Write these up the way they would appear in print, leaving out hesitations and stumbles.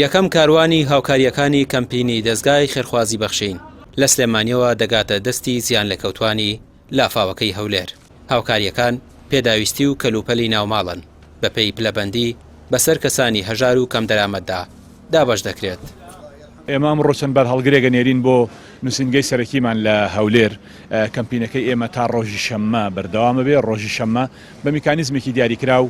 یەکەم کاروانی هاوکاریەکانی کەمپینی دەستگای خێرخوازی بەخشین لە سلێمانیەوە دەگاتە دەستی زیانلێکەوتوانی لافاوەکەی هەولێر. هاوکاریەکان پێداویستی و کەلوپەلی ناوماڵن بە پێی پلەبەندی بەسەر کەسانی هەژار و کەم دەرامەتدا دابەش دەکرێت. ئێمە ئەمڕۆ چەند بەر هەڵگرێگە نێرین بۆ نووسینگەی سەرەکیمان لە هەولێر. کەمپینەکەی ئێمە تا ڕۆژی شەممە بەردەوامە بێ. ڕۆژی شەممە بە میکانیزمێکی دیاریکرا و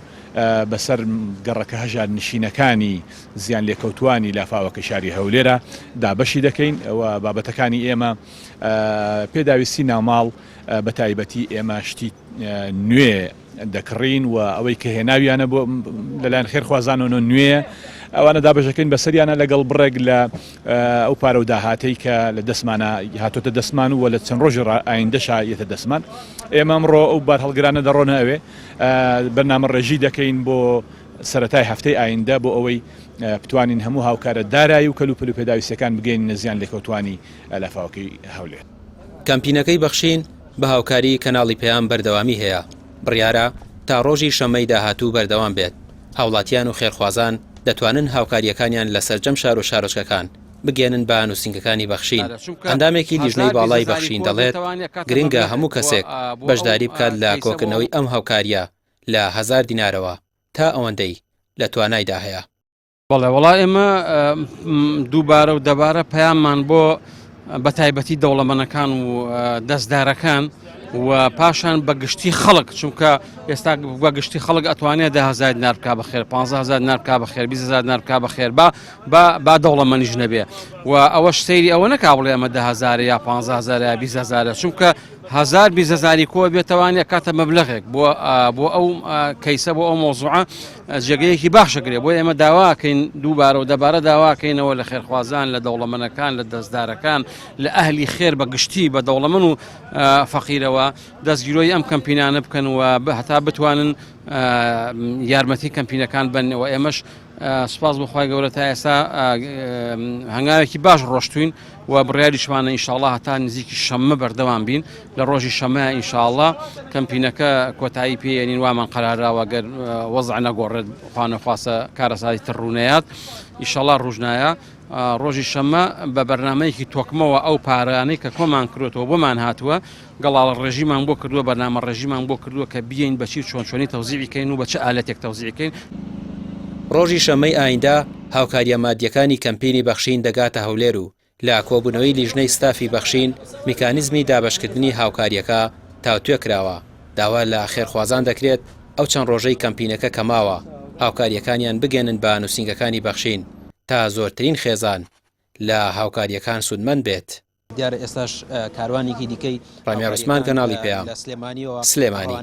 بەسەر گەڕەکە هەژار نشینەکانی زیانلێکەوتوانی لافاوەکە شاری هەولێرە دابەشی دەکەین. ئەوە بابەتەکانی ئێمە پێداویستی ناوماڵ بە تایبەتی ئێمە شتی نوێ دەکڕین و ئەوەی کە هێناویانە بۆ لەلایەن خێرخوازانەوە نوێ ئەوانە دابەشەکەین بەسەریانە لەگەڵ بڕێک لە ئەو پارە و داهاتەی کە لە دەسمانە هاتۆتە دەسمان و لە چەند ڕۆژی ئایندەشا یەتە دەسمان. ئێمە ئەمڕۆ ئەو بار هەڵگرانە دەڕۆنە ئەوێ بەرنامە ڕێژی دەکەین بۆ سەرەتای هەفتەی ئایندە بۆ ئەوەی بتوانین هەموو هاوکارە دارایی و کەلوپەل و پێداویستەکان بگەین زیانلێکەوتوانی لافاوەکەی هەولێر. کەمپینەکەی بەخشین بە هاوکاری کەناڵی پێیان بەردەوامی هەیە. بڕیارە تا ڕۆژی شەمەی داهاتوو بەردەوام بێت. هاوڵاتیان و خێرخوازان دەتوانن هاوکاریەکانیان لە سەرجەم شار و شارۆچکەکان بگێنن بە نووسینگەکانی بەخشین. ئەندامێکی لیژنەی باڵای بەخشین دەڵێت گرنگە هەموو کەسێک بەشداری بکات لە کۆکردنەوەی ئەم هاوکاریە لە 1000 دینارەوە تا ئەوەندەی لە توانایدا هەیە. بەڵێ وەڵای ئێمە دووبارە و دەبارە پەیاممان بۆ بە تایبەتی دەوڵەمەندەکان و دەستدارەکان و پاشان بە گشتی خەڵک، چونکە ئێستا بە گشتی خەڵک ئەتوانێت 10,000 دینار بکا بەخێر، 15,000 دینار بکا بەخێر، 20,000 دینار بکا بەخێر با دەوڵەمەندیش نەبێ. و ئەوەش سەیری ئەوە نەکا بڵێ ئەمە 10,000 یا 15,000 یا 20,000، چونکە 10,000-20,000 کۆ بێتەوانێ کاتە مەبلەغێک بۆ ئەو کەیسە بۆ ئەو مۆزوعە جێگەیەکی باشەگرێ. بۆ ئێمە داواکەین دووبارە و دەبارە داواکەینەوە لە خێرخوازان، لە دەوڵەمەندەکان، لە دەستدارەکان، لە ئەهلی خێر بە گشتی بە دەوڵەمەند و فەقیرەوە دەستگیرۆی ئەم کەمپینانە بکەن و هەتا بتوانن یارمەتی کەمپینەکان بن. و ئێمەش سوپاس بخوای گەورە تا ئێستا هەنگاوێکی باش ڕۆشتوین و بڕیاریشمانە ئینشاءڵڵا هەتا نزیکی شەممە بەردەوام بین. لە ڕۆژی شەممە ئینشاءڵڵا کەمپینەکە کۆتایی پێێنین وامان قەراراوە گەر وەزع نەگۆڕێت خوانەخواسە کارەساتی تڕوونەیات ئینشاءڵڵا ڕۆژنایە. ڕۆژی شەممە بە بەرنامەیەکی تۆکمەوە ئەو پارانەی کە کۆمان کردوەوە بۆمان هاتووە گەڵاڵ ڕێژیمان بۆ کردووە، بەرنامە ڕێژیمان بۆ کردووە کە بیین بەچی چۆنی تەوزیعیکەین و بە چه ئالەتێک تەوزیعیکەین. ڕۆژی شەمەی ئایندە هاوکاریە مادیەکانی کەمپینی بەخشین دەگاتە هەولێر و لە کۆبوونەوەی لیژنەی ستافی بەخشین میکانیزمی دابەشکردنی هاوکاریەکە تاوتوێ کراوە. داوا لە خێرخوازان دەکرێت ئەو چەند ڕۆژەی کەمپینەکە کەماوە هاوکاریەکانیان بگەنن بە نووسینگەکانی بەخشین تا زۆرترین خێزان لە هاوکاریەکان سودمەند بێت. دیارە ئێستاش کاروانێکی دیکەی ڕامیار عوسمان کەناڵی پێیان سلێمانی.